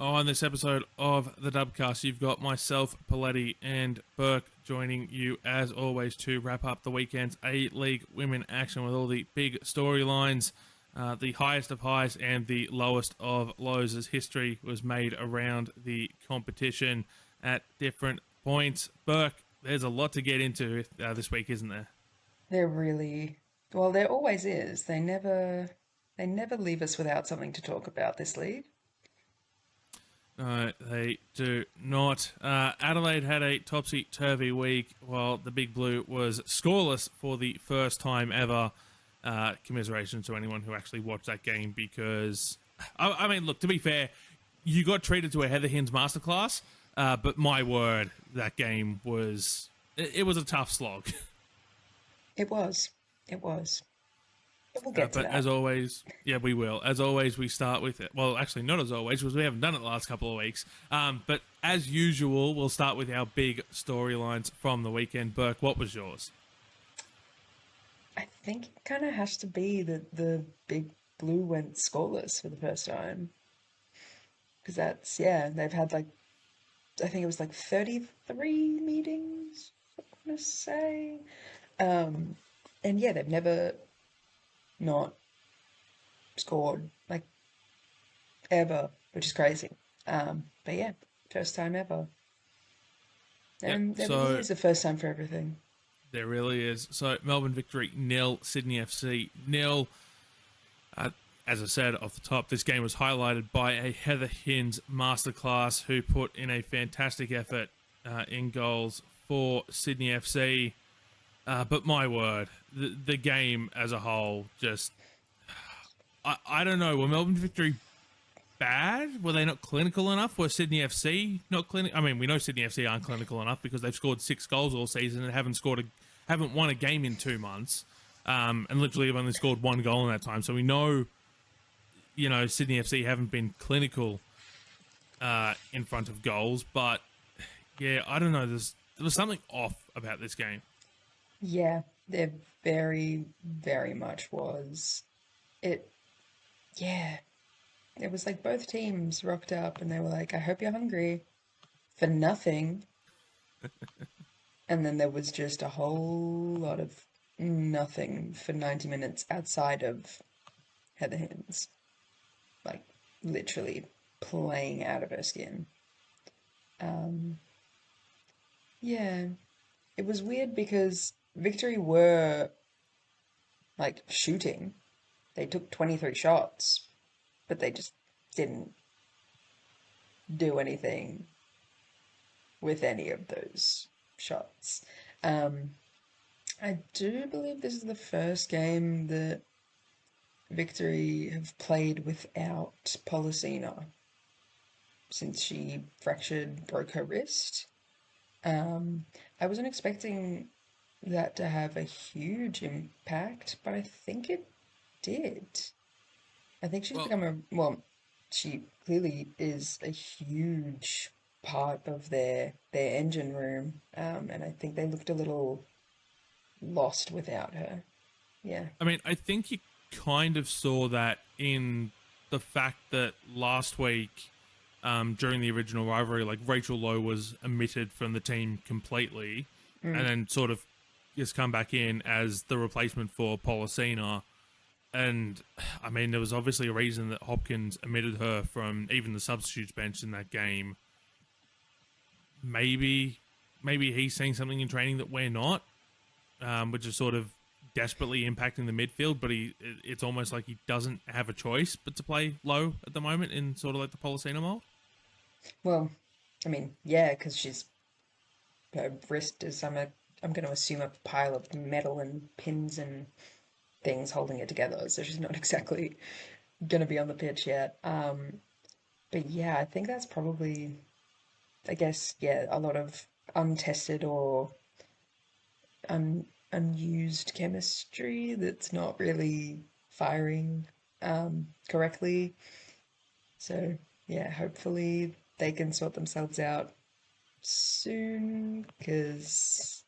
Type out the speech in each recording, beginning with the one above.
On this episode of the Dubcast, you've got myself, Poletti and Burke joining you as always to wrap up the weekend's A-League women action with all the big storylines, the highest of highs and the lowest of lows as history was made around the competition at different points. Burke, there's a lot to get into this week, isn't there? There really, well, there always is. They never leave us without something to talk about this league. No, they do not. Adelaide had a topsy-turvy week while the Big Blue was scoreless for the first time ever. Commiserations to anyone who actually watched that game because, I mean, look, to be fair, you got treated to a Heather Hinds masterclass, but my word, that game was, it was a tough slog. It was. It was. But we'll get to But as that. always, yeah, we will. As always, we start with it. Well, actually, not as always, because we haven't done it the last couple of weeks. But as usual, we'll start with our big storylines from the weekend. Burke, what was yours? I think it kind of has to be that the Big Blue went scoreless for the first time. Because that's, yeah, they've had like, I think it was like 33 meetings, I want to say. And yeah, they've never not scored like ever, which is crazy. But yeah, first time ever. Yep. And there really So is a first time for everything. there really is. So Melbourne victory nil, Sydney FC nil. Uh, as I said off the top, this game was highlighted by a Heather Hinds masterclass who put in a fantastic effort in goals for Sydney FC. But my word, the game as a whole just. I don't know. Were Melbourne victory bad? Were they not clinical enough? Were Sydney FC not clinical? I mean, we know Sydney FC aren't clinical enough because they've scored 6 goals all season and haven't won a game in 2 months, and literally have only scored 1 goal in that time. So we know, Sydney FC haven't been clinical in front of goals. But yeah, I don't know. There was something off about this game. Yeah, there very, very much was. It, yeah, it was like both teams rocked up and they were like, I hope you're hungry for nothing. And then there was just a whole lot of nothing for 90 minutes outside of Heather Hinds. Like, literally playing out of her skin. Um, yeah, it was weird because Victory were like shooting. They took 23 shots, but they just didn't do anything with any of those shots. Um, I do believe this is the first game that Victory have played without Policina since she broke her wrist. I wasn't expecting that to have a huge impact, but I think it did. I think she's Well, become well, she clearly is a huge part of their engine room, and I think they looked a little lost without her. Yeah. I mean, I think you kind of saw that in the fact that last week, during the original rivalry, like Rachel Lowe was omitted from the team completely, and Mm. then sort of just come back in as the replacement for Policina. And I mean, there was obviously a reason that Hopkins omitted her from even the substitutes bench in that game. Maybe, maybe he's seeing something in training that we're not, which is sort of desperately impacting the midfield. But it's almost like he doesn't have a choice but to play low at the moment in sort of like the Policina mold. Well, I mean, yeah, because her wrist is, I'm going to assume a pile of metal and pins and things holding it together, so she's not exactly going to be on the pitch yet. But yeah, I think that's probably, I guess, yeah, a lot of untested or unused chemistry that's not really firing correctly. So yeah, hopefully they can sort themselves out soon because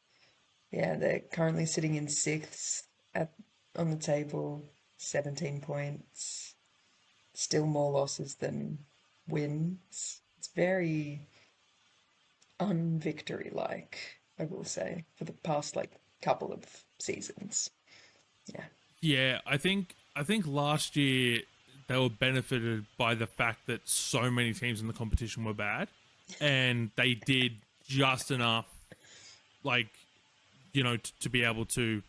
yeah, they're currently sitting in sixth at on the table, 17 points. Still more losses than wins. It's very unvictory like, I will say, for the past like couple of seasons. Yeah. Yeah, I think last year they were benefited by the fact that so many teams in the competition were bad, and they did just enough, like to be able to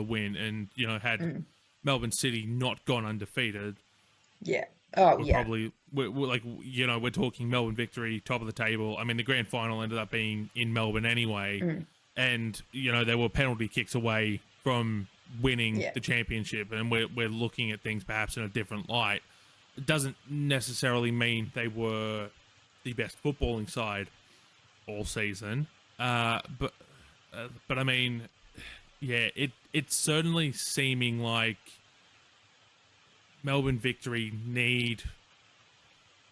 win, and had Melbourne City not gone undefeated, Yeah. Oh, we're yeah. probably we're like we're talking Melbourne victory, top of the table. I mean, the grand final ended up being in Melbourne anyway, and they were penalty kicks away from winning Yeah. the championship, and we're looking at things perhaps in a different light. It doesn't necessarily mean they were the best footballing side all season, but I mean, yeah, it's certainly seeming like Melbourne Victory need,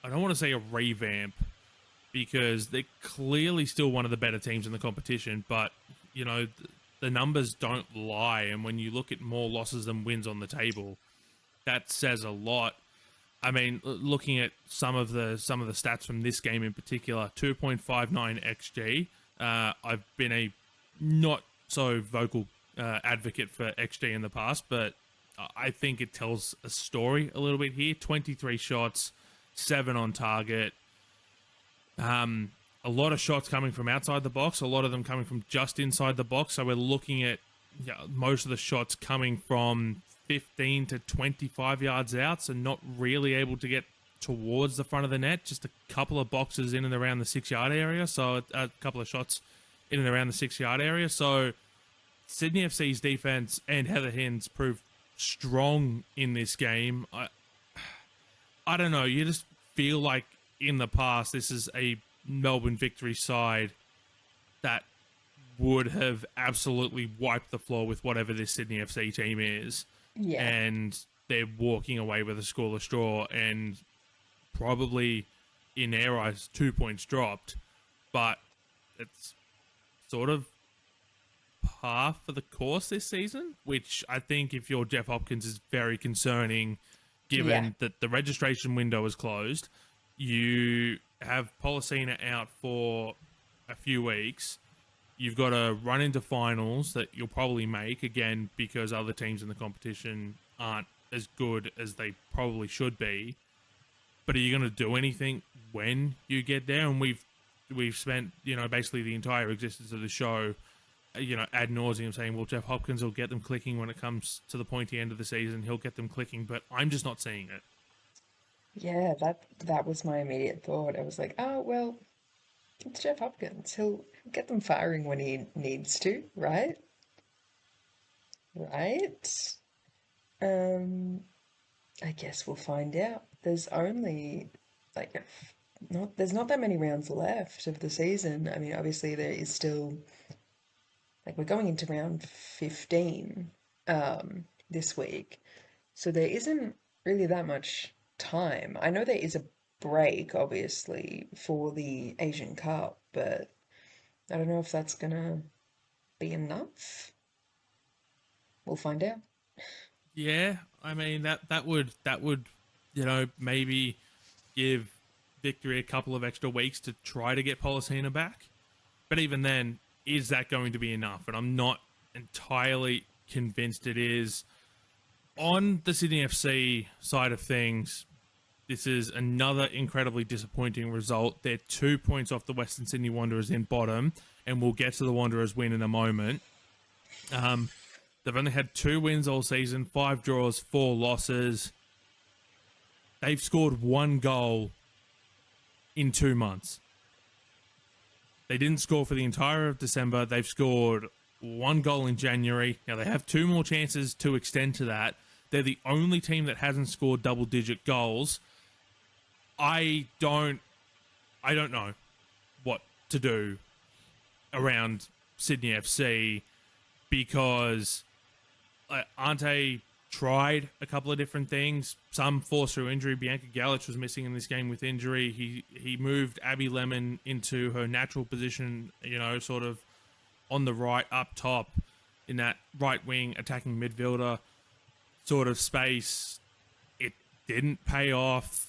I don't want to say a revamp, because they're clearly still one of the better teams in the competition, but the numbers don't lie, and when you look at more losses than wins on the table, that says a lot. I mean, looking at some of the stats from this game in particular, 2.59 xG. I've been a not so vocal advocate for xG in the past, but I think it tells a story a little bit here. 23 shots, 7 on target. A lot of shots coming from outside the box, a lot of them coming from just inside the box. So we're looking at most of the shots coming from 15 to 25 yards out, so not really able to get towards the front of the net, just a couple of boxes in and around the 6-yard area. So a couple of shots in and around the 6-yard area. So Sydney FC's defense and Heather Hens proved strong in this game. I don't know. You just feel like in the past, this is a Melbourne Victory side that would have absolutely wiped the floor with whatever this Sydney FC team is. Yeah. And they're walking away with a scoreless draw, and probably in their eyes 2 points dropped, but it's sort of par for the course this season, which I think if you're Jeff Hopkins is very concerning, given that the registration window is closed. You have Poletti out for a few weeks. You've got to run into finals that you'll probably make, again, because other teams in the competition aren't as good as they probably should be. But are you going to do anything when you get there? And we've spent, basically the entire existence of the show, ad nauseum saying, well, Jeff Hopkins will get them clicking when it comes to the pointy end of the season. He'll get them clicking, but I'm just not seeing it. Yeah, that was my immediate thought. I was like, oh, well, it's Jeff Hopkins. He'll get them firing when he needs to, right? Right? I guess we'll find out. There's only like there's not that many rounds left of the season. I mean, obviously there is still like we're going into round 15 this week. So there isn't really that much time. I know there is a break, obviously, for the Asian Cup, but I don't know if that's gonna be enough. We'll find out. Yeah, I mean that would maybe give Victory a couple of extra weeks to try to get Poletti back. But even then, is that going to be enough? And I'm not entirely convinced it is. On the Sydney FC side of things, this is another incredibly disappointing result. They're 2 points off the Western Sydney Wanderers in bottom, and we'll get to the Wanderers win in a moment. They've only had 2 wins all season, 5 draws, 4 losses. They've scored 1 goal in 2 months. They didn't score for the entire of December. They've scored 1 goal in January. Now, they have 2 more chances to extend to that. They're the only team that hasn't scored double-digit goals. I don't know what to do around Sydney FC, because Ante tried a couple of different things. Some forced through injury. Bianca Galich was missing in this game with injury. He moved Abby Lemon into her natural position, sort of on the right up top in that right wing attacking midfielder sort of space. It didn't pay off.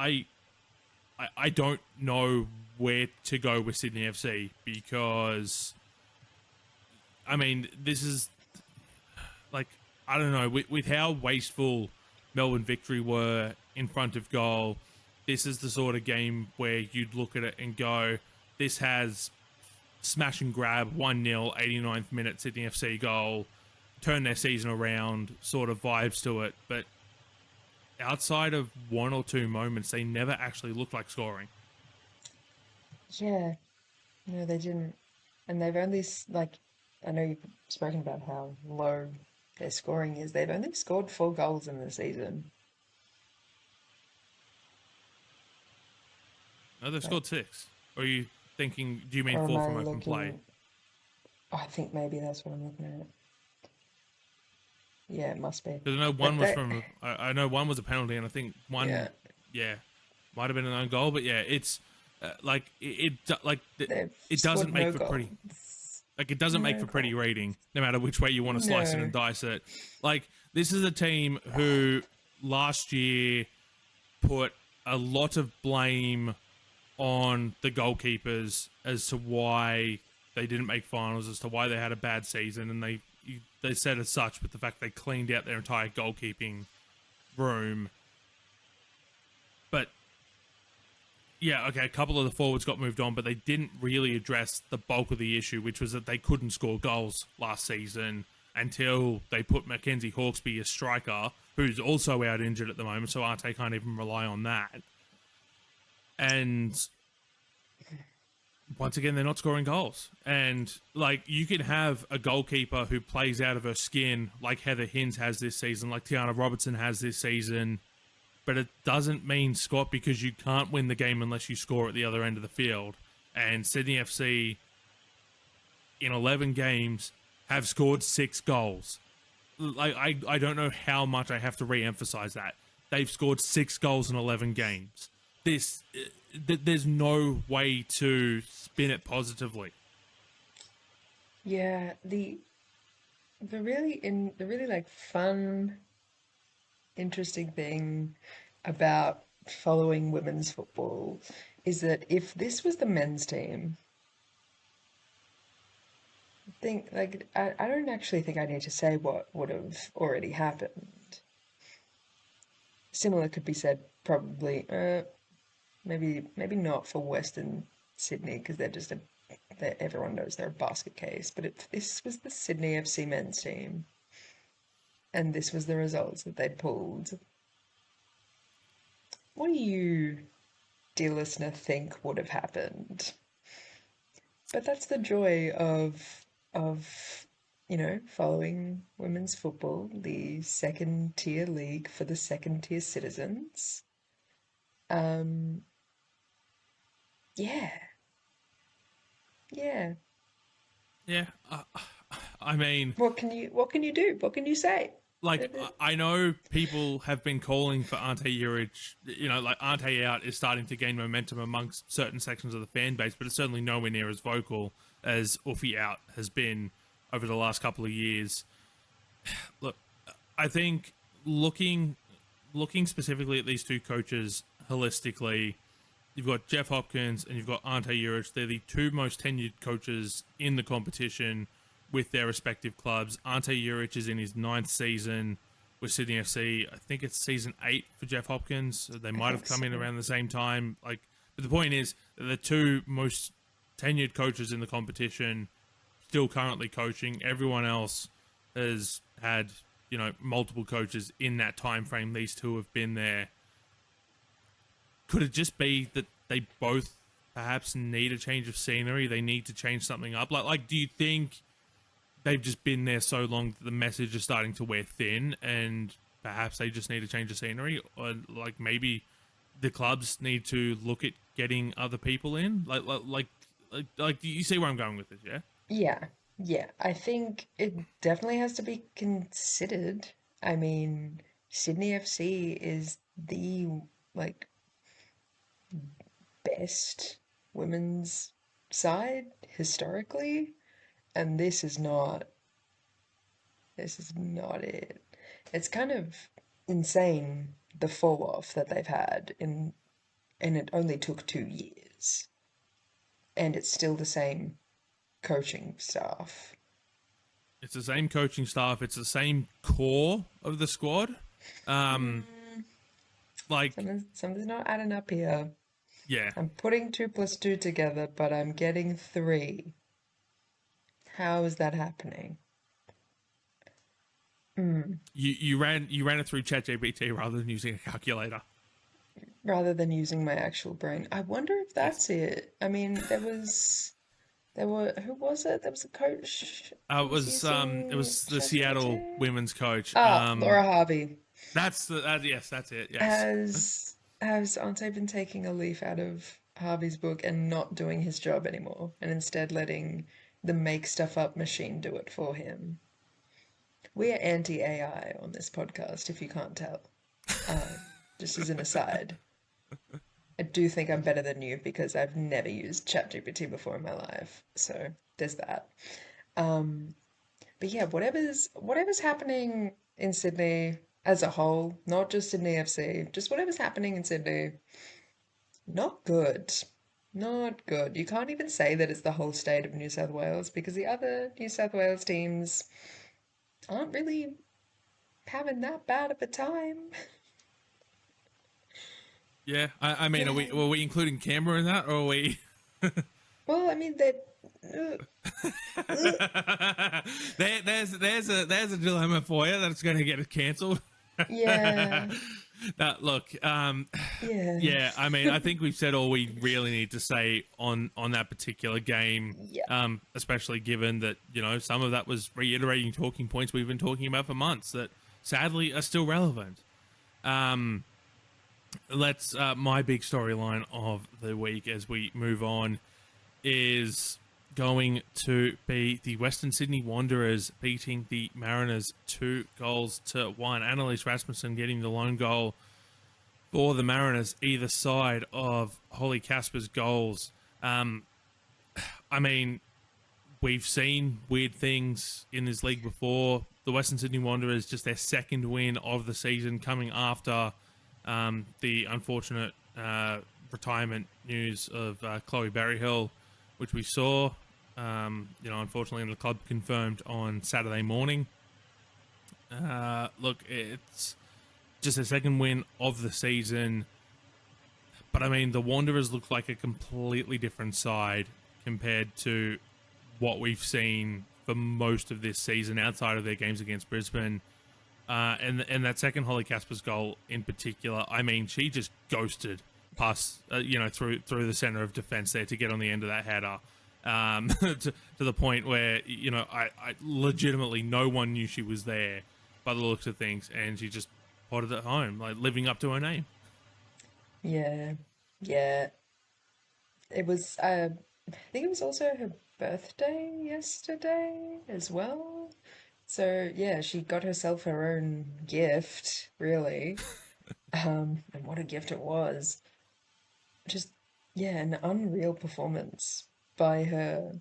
I don't know where to go with Sydney FC because, I mean, this is like, I don't know, with how wasteful Melbourne Victory were in front of goal, this is the sort of game where you'd look at it and go, this has smash and grab, 1-0, 89th minute Sydney FC goal, turn their season around sort of vibes to it. But outside of one or two moments, they never actually looked like scoring. Yeah, no, they didn't. And they've only, like, I know you've spoken about how low their scoring is. They've only scored 4 goals in the season. No, they've Like, scored 6. Or are you thinking, do you mean or am 4 I from open play? looking? I think maybe that's what I'm looking at. Yeah, it must be. Because I know one But was they, from, I know one was a penalty, and I think yeah, one, yeah, might have been an own goal. But yeah, it's like they've it doesn't scored make no for pretty. goals. Like, it doesn't make No for pretty goals. reading, no matter which way you want to slice it No. and dice it. Like, this is a team who last year put a lot of blame on the goalkeepers as to why they didn't make finals, as to why they had a bad season, and they said as such with the fact they cleaned out their entire goalkeeping room. But yeah, okay, a couple of the forwards got moved on, but they didn't really address the bulk of the issue, which was that they couldn't score goals last season until they put Mackenzie Hawkesby as striker, who's also out injured at the moment, so Arte can't even rely on that. And once again, they're not scoring goals. And, like, you can have a goalkeeper who plays out of her skin, like Heather Hinds has this season, like Tiana Robertson has this season, but it doesn't mean, Scott, because you can't win the game unless you score at the other end of the field. And Sydney FC, in 11 games, have scored 6 goals. Like, I don't know how much I have to re-emphasize that. They've scored 6 goals in 11 games. There's no way to spin it positively. Yeah, the really like fun, interesting thing about following women's football is that if this was the men's team, I don't actually think I need to say what would have already happened. Similar could be said probably, maybe not for Western Sydney because everyone knows they're a basket case. But if this was the Sydney FC men's team and this was the results that they'd pulled, what do you, dear listener, think would have happened? But that's the joy of following women's football, the second tier league for the second tier citizens. Um, yeah, yeah. Yeah, I mean, What can you do? What can you say? like, I know people have been calling for Ante Juric, like, Ante out is starting to gain momentum amongst certain sections of the fan base, but it's certainly nowhere near as vocal as Uffy out has been over the last couple of years. Look, I think looking specifically at these two coaches holistically, you've got Jeff Hopkins and you've got Ante Juric. They're the two most tenured coaches in the competition with their respective clubs. Ante Juric is in his 9th season with Sydney FC. I think it's season 8 for Jeff Hopkins. They I might have think come in so. around the same time. Like, but the point is, the two most tenured coaches in the competition still currently coaching. Everyone else has had, multiple coaches in that time frame. These two have been there. Could it just be that they both perhaps need a change of scenery? They need to change something up. Like, do you think they've just been there so long that the message is starting to wear thin, and perhaps they just need a change of scenery, or like maybe the clubs need to look at getting other people in? Like, do you see where I'm going with this? Yeah. Yeah, yeah. I think it definitely has to be considered. I mean, Sydney FC is the like best women's side historically, and this is not it. It's kind of insane the fall off that they've had in and it only took 2 years, and it's still the same coaching staff. It's the same coaching staff. It's the same core of the squad. Like, Something's not adding up here. yeah, I'm putting 2 plus 2 together, but I'm getting 3. How is that happening? you ran it through ChatGPT rather than using a calculator. Rather than using my actual brain. I wonder if that's it. I mean, who was it? There was a coach It who was was using the Seattle ChatGPT. women's coach. Laura Harvey. That's yes, that's it. Yes. Has Ante been taking a leaf out of Harvey's book and not doing his job anymore, and instead letting the make stuff up machine do it for him? We are anti-AI on this podcast, if you can't tell. Just as an aside. I do think I'm better than you because I've never used ChatGPT before in my life. So there's that. But yeah, whatever's happening in Sydney as a whole, not just Sydney FC, just whatever's happening in Sydney, not good. Not good. You can't even say that it's the whole state of New South Wales because the other New South Wales teams aren't really having that bad of a time. Yeah. I mean, were we including Canberra in that, or are we? Well, I mean that. There's a dilemma for you that's going to get it cancelled. Yeah. Look, Yeah. I mean, I think we've said all we really need to say on that particular game. Yeah. Especially given that, some of that was reiterating talking points we've been talking about for months that sadly are still relevant. My big storyline of the week as we move on is going to be the Western Sydney Wanderers beating the Mariners 2-1. Annalise Rasmussen getting the lone goal for the Mariners either side of Holly Casper's goals. I mean, we've seen weird things in this league before. The Western Sydney Wanderers, just their second win of the season, coming after the unfortunate retirement news of Chloe Berryhill, which we saw. Unfortunately, the club confirmed on Saturday morning. Look, it's just a second win of the season. But, I mean, the Wanderers look like a completely different side compared to what we've seen for most of this season outside of their games against Brisbane. And that second Holly Casper's goal in particular, I mean, she just ghosted past, through the centre of defence there to get on the end of that header. To the point where, I legitimately, no one knew she was there by the looks of things, and she just potted it home, like living up to her name. Yeah. Yeah. It was, I think it was also her birthday yesterday as well. So yeah, she got herself her own gift, really. And what a gift it was. Just, yeah, an unreal performance by her.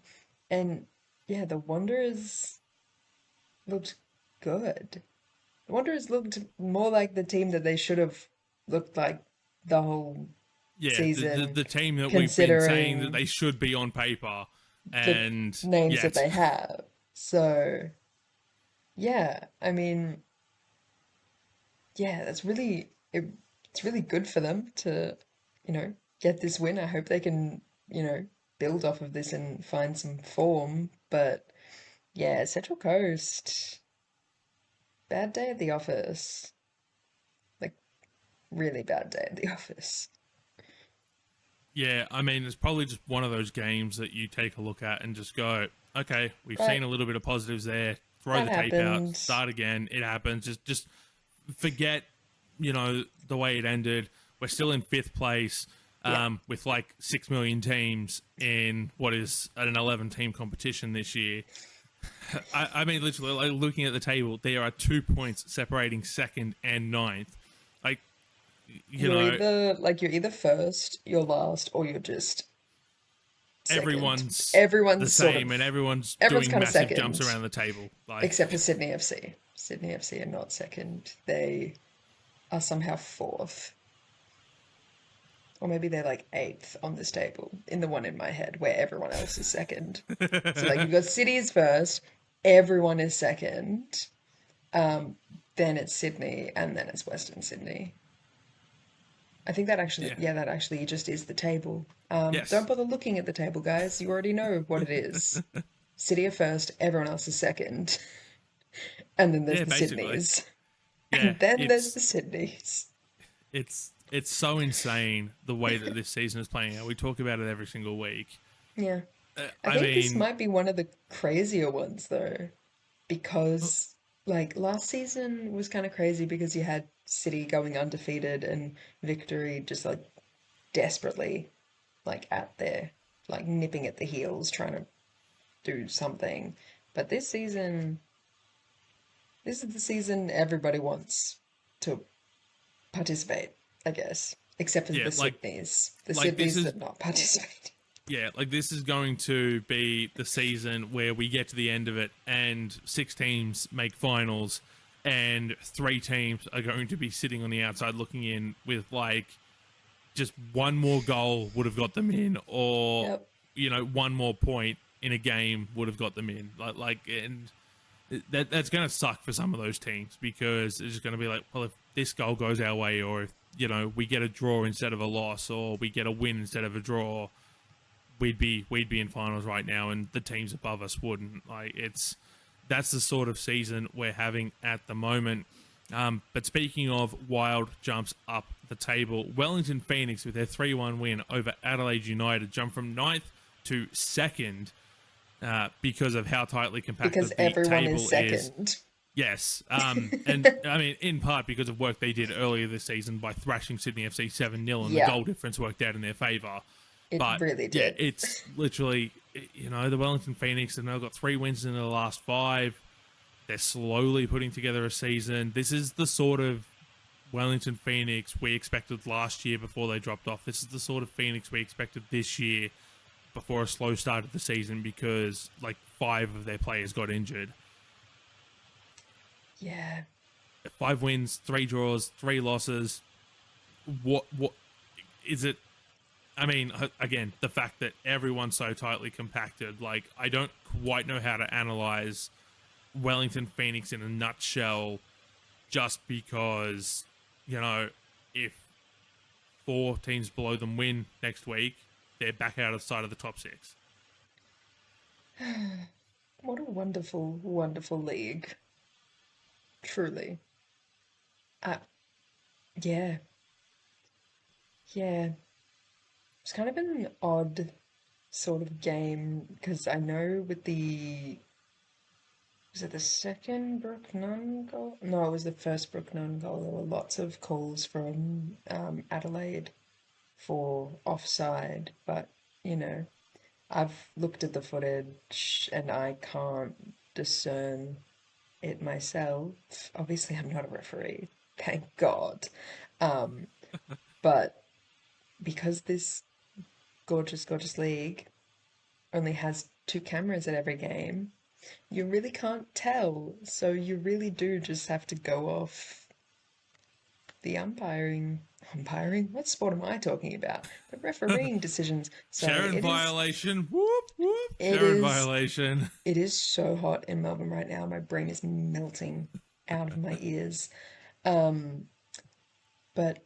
And yeah, the Wanderers looked good. The Wanderers looked more like the team that they should have looked like the whole season, the team that we've been saying that considering they should be on paper, the and names that they have. So yeah, I mean, yeah, it's really good for them to, get this win. I hope they can, build off of this and find some form. But yeah, Central Coast, bad day at the office. Like, really bad day at the office. Yeah, I mean, it's probably just one of those games that you take a look at and just go, okay, we've Right. seen a little bit of positives there. Throw That the tape out, happened. start again. It happens. Just forget, the way it ended. We're still in fifth place Yeah. with like 6 million teams in what is an 11-team competition this year. I mean, literally, like looking at the table, there are 2 points separating second and ninth. Like, You're either first, you're last, or you're just second. everyone's the Everyone's same, and everyone's everyone's doing kind of massive second. jumps around the table. Like, Except for Sydney FC. Sydney FC are not second. They are somehow fourth. Or maybe they're like eighth on this table in the one in my head where everyone else is second. So like you've got City is first, everyone is second, then it's Sydney, and then it's Western Sydney. I think that actually, Yeah. yeah, that actually just is the table. Yes. Don't bother looking at the table, guys. You already know what it is. City are first, everyone else is second, and then there's Yeah, the basically. Sydneys, Yeah, and then there's the Sydneys. it's so insane the way that this season is playing out. We talk about it every single week. Yeah. I I think this mean, might be one of the crazier ones though, because like last season was kind of crazy because you had City going undefeated and Victory just like desperately like at their like nipping at the heels trying to do something. But this season, this is the season everybody wants to participate, I guess, except for yeah, the Sydneys. The like this Sydneys is that not participate. yeah, like this is going to be the season where we get to the end of it and 6 teams make finals and 3 teams are going to be sitting on the outside looking in with like just one more goal would have got them in, or Yep. one more point in a game would have got them in. And that's going to suck for some of those teams because it's just going to be like, well, if this goal goes our way, or if we get a draw instead of a loss, or we get a win instead of a draw, we'd be in finals right now, and the teams above us wouldn't. That's the sort of season we're having at the moment. But speaking of Wilde jumps up the table, Wellington Phoenix with their 3-1 win over Adelaide United jumped from 9th to 2nd because of how tightly compacted Because the everyone table is second. Yes, and I mean, in part because of work they did earlier this season by thrashing Sydney FC 7-0, and the Yeah, goal difference worked out in their favour. it But really yeah, did. it's literally, the Wellington Phoenix have now got 3 wins in the last 5. They're slowly putting together a season. This is the sort of Wellington Phoenix we expected last year before they dropped off. This is the sort of Phoenix we expected this year before a slow start of the season because like 5 of their players got injured. Yeah. 5 wins, 3 draws, 3 losses. What is it? I mean, again, the fact that everyone's so tightly compacted, like I don't quite know how to analyze Wellington Phoenix in a nutshell, just because if 4 teams below them win next week, they're back out of the side of the top 6. What a wonderful, wonderful league. Truly. Uh, yeah. Yeah. It's kind of an odd sort of game because I know with was it the second Brook Nunn goal? No, it was the first Brook Nunn goal. There were lots of calls from Adelaide for offside, but I've looked at the footage and I can't discern it myself. Obviously, I'm not a referee, thank God. Um, but because this gorgeous, gorgeous league only has 2 cameras at every game, you really can't tell. So you really do just have to go off the umpiring. Umpiring? What sport am I talking about? The refereeing decisions. Sorry, Sharon violation. Whoop whoop. it Sharon is, violation. it is so hot in Melbourne right now. My brain is melting out of my ears. Um, but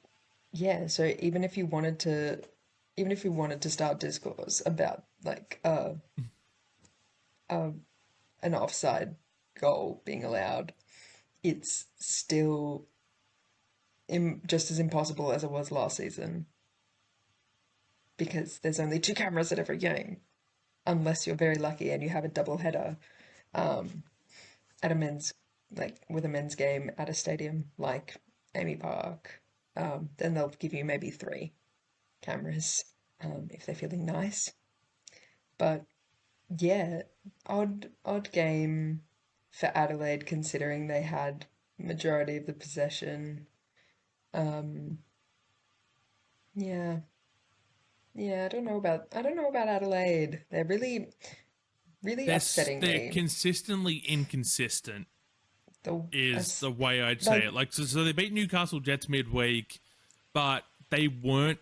yeah, so even if you wanted to start discourse about like uh an offside goal being allowed, it's still just as impossible as it was last season because there's only 2 cameras at every game, unless you're very lucky and you have a double header at a men's like with a men's game at a stadium like Amy Park. Then they'll give you maybe 3 cameras if they're feeling nice. But yeah, odd game for Adelaide considering they had majority of the possession. Um, yeah, yeah, I don't know about Adelaide. They're really really upsetting They're me. consistently inconsistent The is the way I'd say like it. Like so they beat Newcastle Jets midweek, but they weren't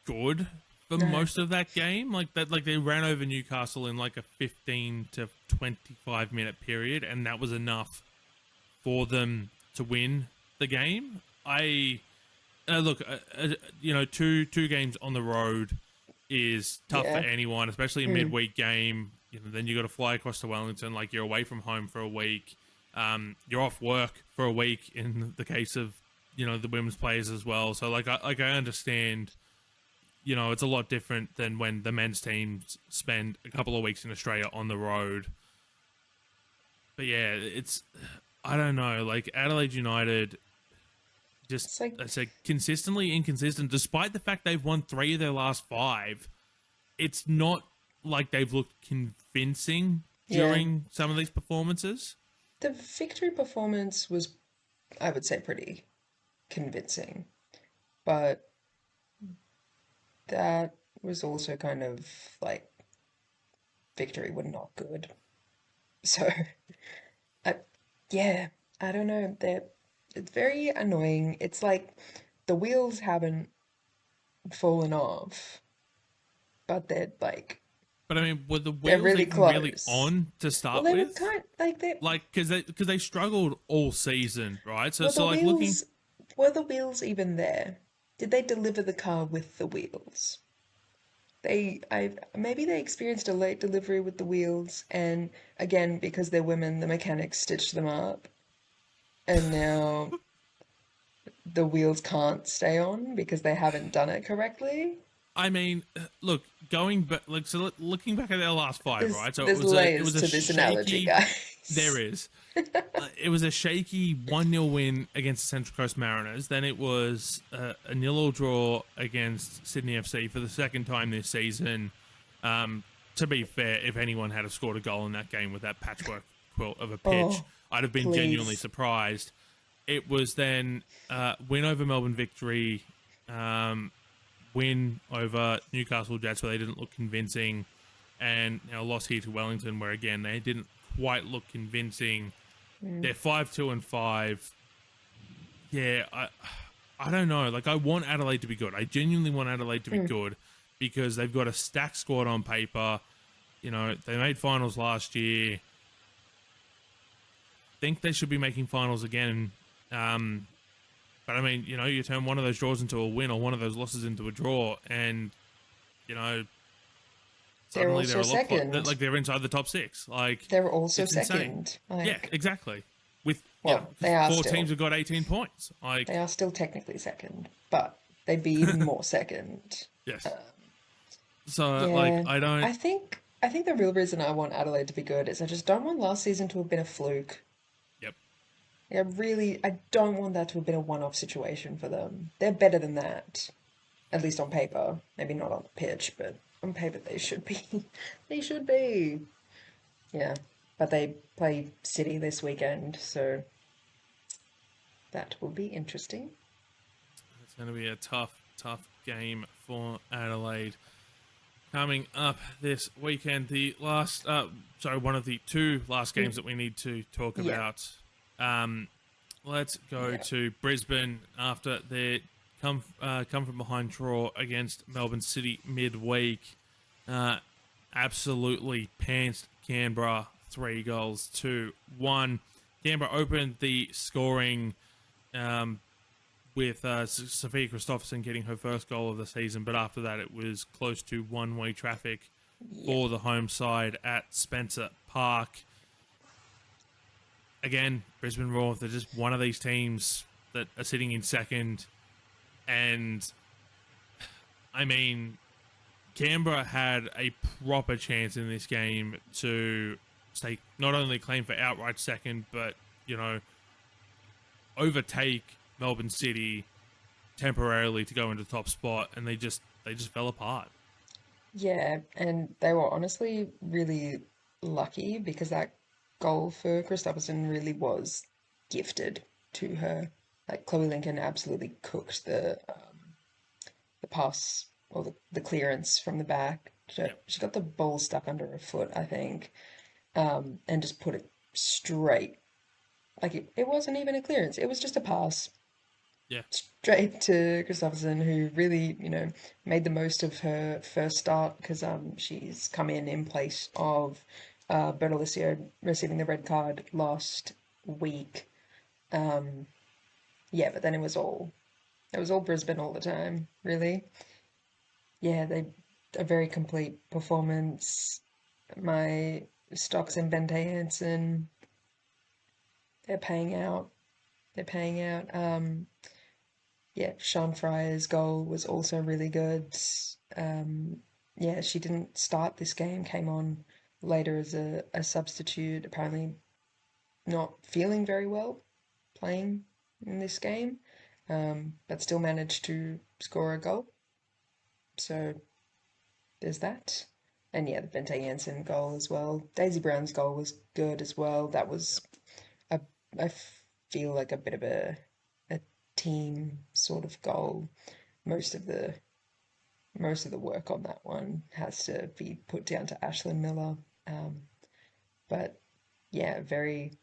good for No. most of that game. Like that, like they ran over Newcastle in like a 15 to 25 minute period, and that was enough for them to win the game. I look, two games on the road is tough for Yeah. anyone, especially a Mm. midweek game. Then you got to fly across to Wellington, like you're away from home for a week. You're off work for a week in the case of the women's players as well. So I understand. It's a lot different than when the men's teams spend a couple of weeks in Australia on the road. But yeah, I don't know. Like Adelaide United, just It's like, I said, consistently inconsistent. Despite the fact they've won 3 of their last 5, it's not like they've looked convincing yeah. during some of these performances. The victory performance was, I would say, pretty convincing, but that was also kind of like victory were not good. So, I, yeah, I don't know. It's very annoying. It's like the wheels haven't fallen off, but But I mean, were the they're wheels really even really close. on to Well, start they were with? Like, because they struggled all season, right? So were the so like looking, wheels were the wheels even there? Did they deliver the car with the wheels? I maybe they experienced a late delivery with the wheels, and again, because they're women, the mechanics stitched them up, and now the wheels can't stay on because they haven't done it correctly. I mean, look, going back, like looking back at their last 5, There's right? So there's it layers was a to this analogy, shaky. There guys. is. It was a shaky 1-0 win against the Central Coast Mariners. Then it was a 0-0 draw against Sydney FC for the second time this season. To be fair, if anyone had have scored a goal in that game with that patchwork quilt of a pitch, Oh, I'd have been genuinely please. surprised. It was then win over Melbourne Victory, win over Newcastle Jets where they didn't look convincing, and loss here to Wellington where again they didn't quite look convincing. Mm, They're 5-2-5. Yeah, I don't know. Like I want Adelaide to be good. I genuinely want Adelaide to be mm. good because they've got a stacked squad on paper. They made finals last year. Think they should be making finals again. But I mean, you turn one of those draws into a win or one of those losses into a draw, and you know, They're suddenly they're also a lot second. like they're inside the top 6. Like They're also it's insane. second. Yeah, Like, exactly. With well, because they are 4 still. teams have got 18 points. They Like are still technically second, but they'd be even more second. yes. So like Yeah, I don't. I think the real reason I want Adelaide to be good is I just don't want last season to have been a fluke. Yep. I don't want that to have been a one-off situation for them. They're better than that, at least on paper. Maybe not on the pitch, but on paper they should be. They should be. Yeah, but they play City this weekend, so that will be interesting. It's going to be a tough game for Adelaide. Coming up this weekend, one of the 2 last games that we need to talk Yeah, about. Let's go yeah. to Brisbane after their come from behind draw against Melbourne City midweek. Absolutely pantsed Canberra 3-1. Canberra opened the scoring with Sophia Christopherson getting her first goal of the season, but after that it was close to one-way traffic Yeah. for the home side at Spencer Park. Again, Brisbane Roar, they're just one of these teams that are sitting in second, and I mean, Canberra had a proper chance in this game to stay not only claim for outright second, but overtake Melbourne City temporarily to go into top spot, and they just fell apart. Yeah, and they were honestly really lucky because that goal for Christopherson really was gifted to her. Like Chloe Lincoln absolutely cooked the pass or the clearance from the back. Yep. She got the ball stuck under her foot, I think, and just put it straight. Like it wasn't even a clearance, it was just a pass. Yeah. straight to Christopherson, who really, made the most of her first start because she's come in place of Bertolicio receiving the red card last week. Yeah, but then it was all Brisbane all the time, really. Yeah, they a very complete performance. My stocks in Bente Hansen, they're paying out. They're paying out. Yeah, Sean Fryer's goal was also really good. Yeah, she didn't start this game, came on later as a substitute, apparently not feeling very well playing in this game, but still managed to score a goal. So there's that. And yeah, the Bente Janssen goal as well. Daisy Brown's goal was good as well. That was Yep. a, I feel like a bit of a team sort of goal. Most of the most of the work on that one has to be put down to Ashlyn Miller. Um, but yeah, very,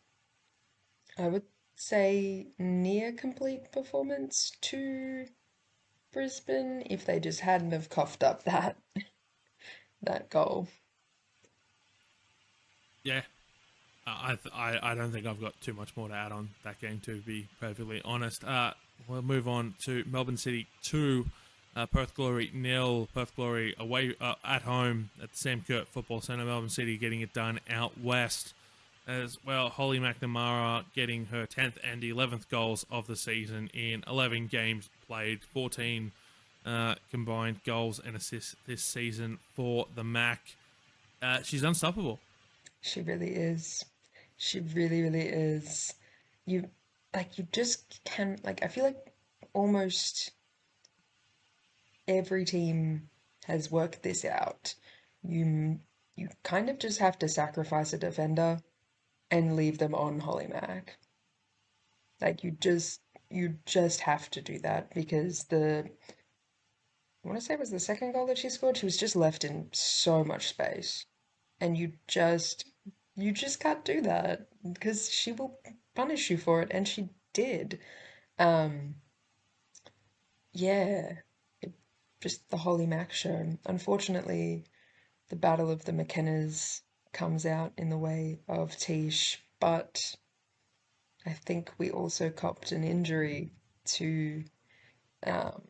I would say, near complete performance to Brisbane if they just hadn't have coughed up that goal. Yeah. I don't think I've got too much more to add on that game, to be perfectly honest. We'll move on to Melbourne City 2, Perth Glory 0. Perth Glory away at home at the Sam Kerr Football Centre. Melbourne City getting it done out west. As well, Holly McNamara getting her 10th and 11th goals of the season in 11 games played, 14 combined goals and assists this season for the Mac. She's unstoppable. She really is. She really, really is. You you just can I feel like almost every team has worked this out. You you kind of just have to sacrifice a defender and leave them on Holly Mac. You just have to do that because I want to say it was the second goal that she scored. She was just left in so much space, and you just can't do that because she will punish you for it, and she did. Um, yeah, it, just the Holly Mac show. Unfortunately, the Battle of the McKennas comes out in the way of Tish, but I think we also copped an injury to um,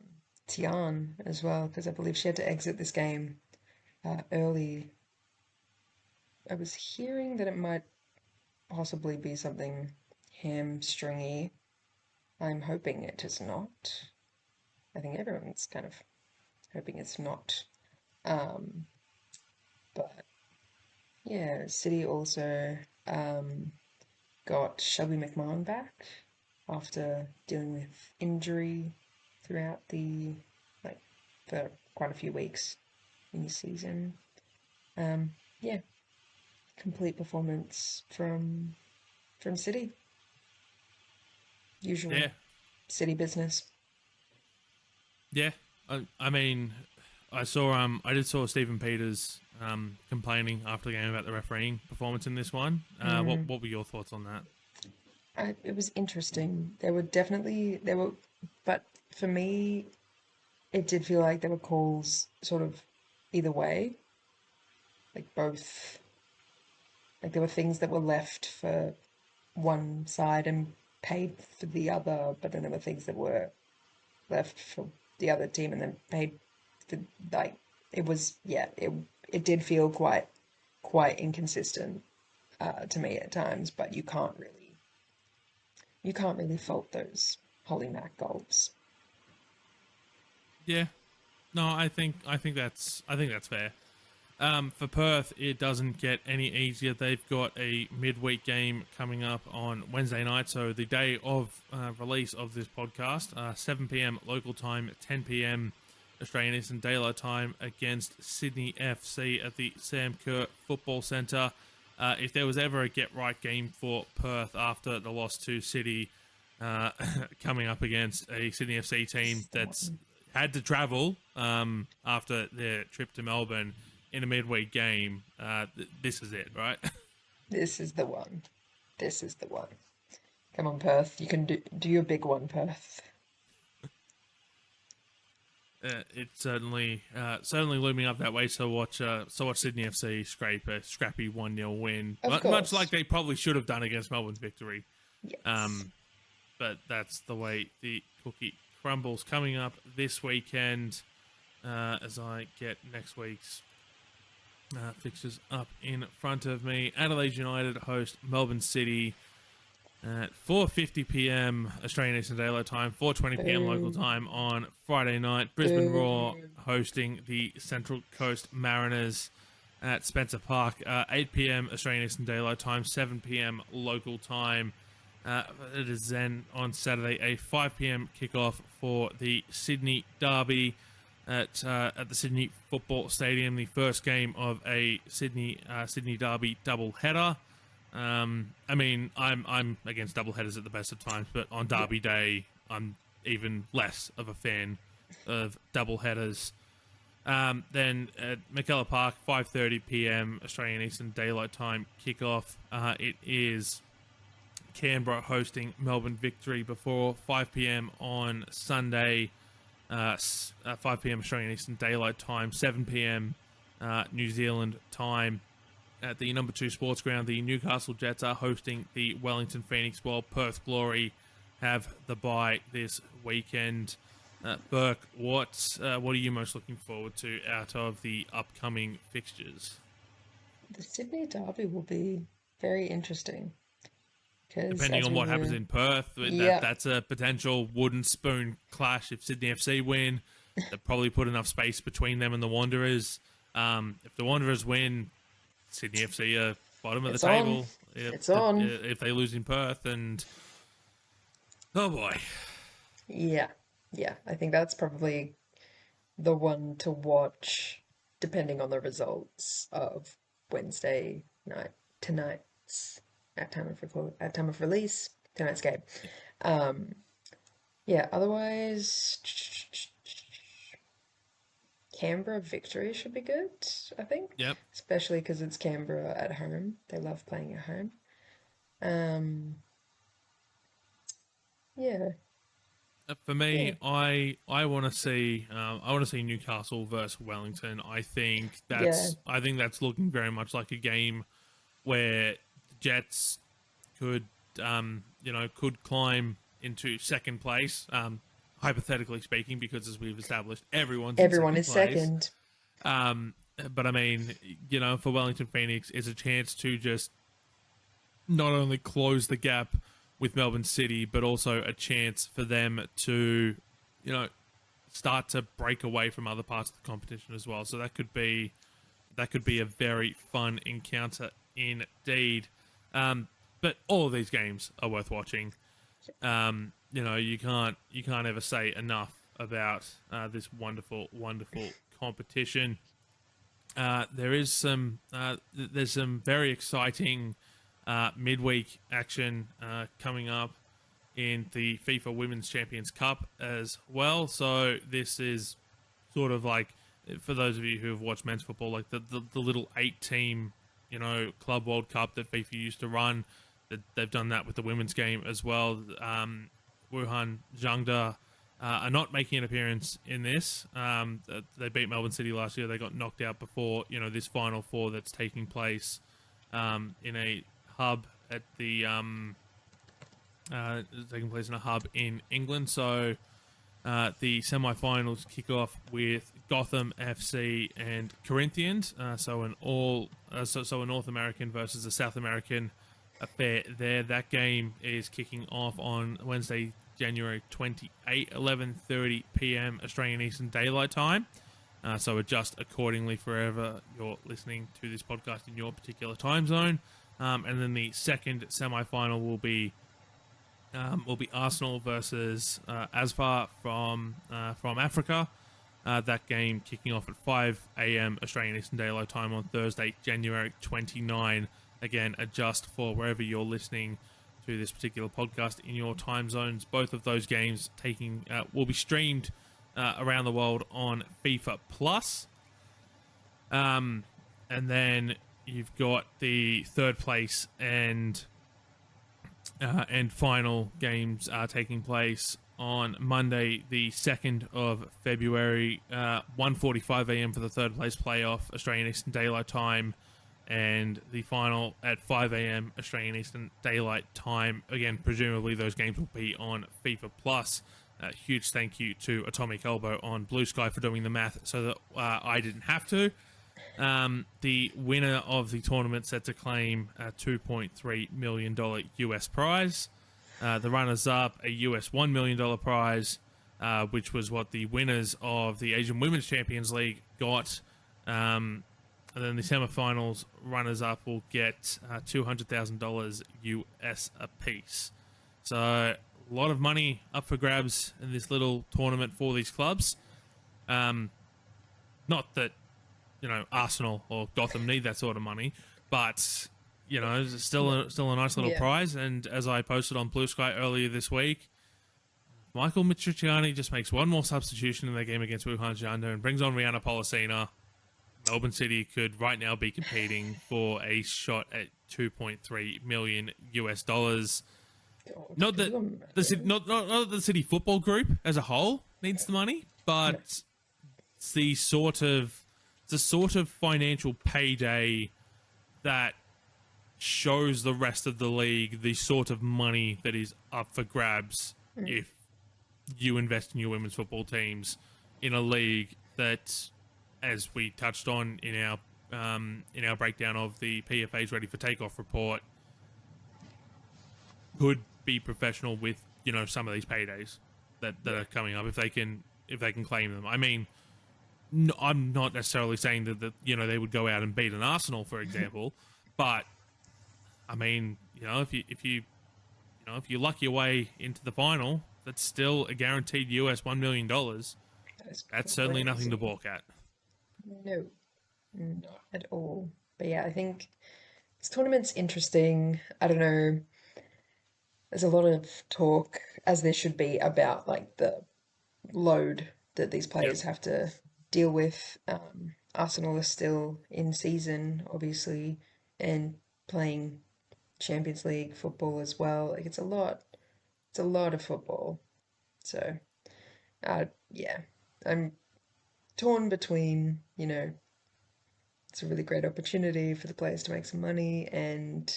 Tian as well because I believe she had to exit this game early. I was hearing that it might possibly be something hamstringy. I'm hoping it is not. I think everyone's kind of hoping it's not. Um, but yeah, City also got Shelby McMahon back after dealing with injury throughout like for quite a few weeks in the season. Yeah, complete performance from City. Usual Yeah, City business. yeah. I mean, I did saw Stephen Peters complaining after the game about the refereeing performance in this one. What were your thoughts on that? It was interesting. There were, but for me, it did feel like there were calls sort of either way, like both, like there were things that were left for one side and paid for the other, but then there were things that were left for the other team and then paid for like it was yeah it did feel quite inconsistent to me at times, but you can't really fault those Holly Mac goals. Yeah, no, I think that's fair. For Perth, it doesn't get any easier. They've got a midweek game coming up on Wednesday night, so the day of release of this podcast, 7 p.m. local time, 10 p.m. Australian Eastern Daylight Time against Sydney FC at the Sam Kerr Football Centre. If there was ever a get-right game for Perth after the loss to City, coming up against a Sydney FC team that's had to travel after their trip to Melbourne in a midweek game, this is it, right? This is the one. This is the one. Come on, Perth. You can do your big one, Perth. It's certainly looming up that way. So watch Sydney FC scrape a scrappy 1-0 win, Of much course. like they probably should have done against Melbourne's Victory. Yes. But that's the way the cookie crumbles. Coming up this weekend, as I get next week's fixtures up in front of me, Adelaide United host Melbourne City at 4:50 p.m. Australian Eastern Daylight Time, 4:20 p.m. local time on Friday night. Brisbane Roar hosting the Central Coast Mariners at Spencer Park, 8 p.m. Australian Eastern Daylight Time, 7 p.m. local time. It is then on Saturday a 5 p.m. kickoff for the Sydney Derby at the Sydney Football Stadium, the first game of a Sydney Derby double header. I mean, I'm against double headers at the best of times, but on Derby Day, I'm even less of a fan of double headers. Then at McKellar Park, 5:30 p.m. Australian Eastern Daylight Time kickoff. It is Canberra hosting Melbourne Victory before 5 p.m. on Sunday, 5 p.m. Australian Eastern Daylight Time, 7 p.m. New Zealand time. At the number 2 sports ground, the Newcastle Jets are hosting the Wellington Phoenix, while Perth Glory have the bye this weekend. Burke, what are you most looking forward to out of the upcoming fixtures? The Sydney Derby will be very interesting. Depending on what happens in Perth, that's a potential wooden spoon clash. If Sydney FC win, they'll probably put enough space between them and the Wanderers. If the Wanderers win, Sydney FC are bottom of the table. It's on. If they lose in Perth, and oh boy. Yeah, I think that's probably the one to watch, depending on the results of Wednesday night, tonight's at time of release, tonight's game. Otherwise, Canberra Victory should be good, I think. Yep. Especially because it's Canberra at home. They love playing at home. Yeah. For me, I want to see Newcastle versus Wellington. I think that's looking very much like a game where the Jets could climb into second place, hypothetically speaking, because as we've established, everyone is second. But I mean, for Wellington Phoenix, it's a chance to just not only close the gap with Melbourne City, but also a chance for them to, start to break away from other parts of the competition as well. So that could be a very fun encounter indeed. But all of these games are worth watching. You can't ever say enough about this wonderful, wonderful competition. There's some very exciting midweek action coming up in the FIFA Women's Champions Cup as well. So this is sort of like, for those of you who have watched men's football, like the little 8-team, Club World Cup that FIFA used to run. They've done that with the women's game as well. Wuhan Zhangda are not making an appearance in this. They beat Melbourne City last year. They got knocked out before, this Final Four that's taking place in a hub at the taking place in a hub in England. So the semi-finals kick off with Gotham FC and Corinthians. So a North American versus a South American affair there. That game is kicking off on Wednesday, January 28, 11:30 p.m. Australian Eastern Daylight Time. So adjust accordingly wherever you're listening to this podcast in your particular time zone. And then the second semi-final will be Arsenal versus Asfar from Africa. That game kicking off at 5 a.m. Australian Eastern Daylight Time on Thursday, January 29. Again, adjust for wherever you're listening to this particular podcast in your time zones. Both of those games will be streamed around the world on FIFA Plus. And then you've got the third place and final games taking place on Monday, the 2nd of February, 1:45 a.m. for the third place playoff, Australian Eastern Daylight Time, and the final at 5 a.m. Australian Eastern Daylight Time. Again, presumably those games will be on FIFA Plus. Huge thank you to Atomic Elbow on Blue Sky for doing the math so that I didn't have to. The winner of the tournament set to claim a $2.3 million US prize. The runners-up, a US $1 million prize, which was what the winners of the Asian Women's Champions League got. And then the semifinals runners-up will get $200,000 US apiece. So a lot of money up for grabs in this little tournament for these clubs. Not that, Arsenal or Gotham need that sort of money, but it's still a nice little prize. And as I posted on Blue Sky earlier this week, Michael Mitriciani just makes one more substitution in their game against Wuhan Jianda and brings on Rihanna Policina. Melbourne City could right now be competing for a shot at $2.3 million US. Not that the City Football Group as a whole needs the money, but it's the sort of financial payday that shows the rest of the league the sort of money that is up for grabs if you invest in your women's football teams in a league that, as we touched on in our breakdown of the PFA's Ready for Takeoff report, could be professional with some of these paydays that are coming up if they can claim them. I mean, I'm not necessarily saying that they would go out and beat an Arsenal, for example, but I mean, if you luck your way into the final, that's still a guaranteed US $1 million. That's certainly nothing to balk at. No, not at all. But yeah, I think this tournament's interesting. I don't know. There's a lot of talk, as there should be, about like the load that these players have to deal with. Arsenal are still in season, obviously, and playing Champions League football as well. Like it's a lot of football. So, yeah, I'm torn between, it's a really great opportunity for the players to make some money, and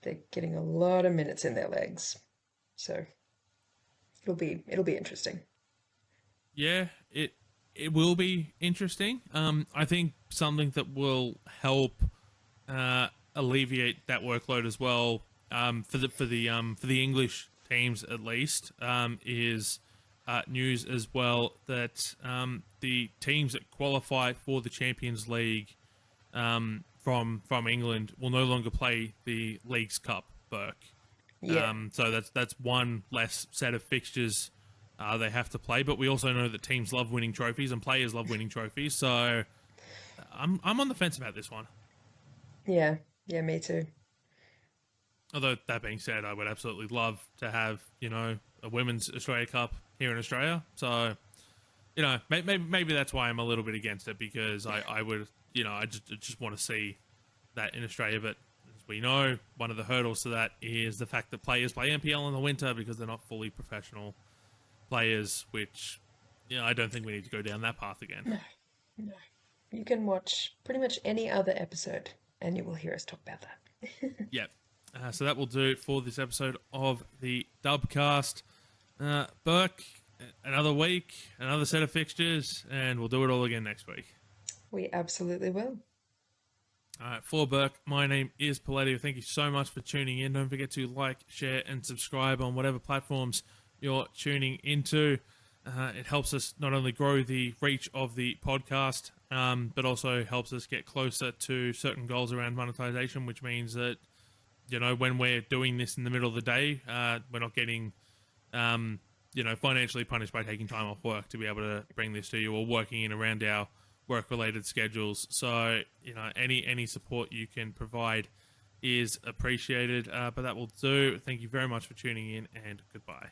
they're getting a lot of minutes in their legs. So it'll be interesting. Yeah, it will be interesting. I think something that will help alleviate that workload as well, for the English teams at least, is news as well that the teams that qualify for the Champions League from England will no longer play the Leagues Cup, Burke. Yeah. So that's one less set of fixtures they have to play. But we also know that teams love winning trophies and players love winning trophies. So I'm on the fence about this one. Yeah, me too. Although that being said, I would absolutely love to have a Women's Australia Cup here in Australia. So maybe that's why I'm a little bit against it, because I would I just want to see that in Australia. But as we know, one of the hurdles to that is the fact that players play NPL in the winter because they're not fully professional players, which I don't think we need to go down that path again. No. You can watch pretty much any other episode and you will hear us talk about that. Yep. So that will do it for this episode of the Dubcast. Burke, another week, another set of fixtures, and we'll do it all again next week. We absolutely will. All right, for Burke, my name is Poletti. Thank you so much for tuning in. Don't forget to like, share, and subscribe on whatever platforms you're tuning into. It helps us not only grow the reach of the podcast, but also helps us get closer to certain goals around monetization, which means that, when we're doing this in the middle of the day, we're not getting, financially punished by taking time off work to be able to bring this to you, or working in around our work-related schedules. So, any support you can provide is appreciated. But that will do. Thank you very much for tuning in, and goodbye.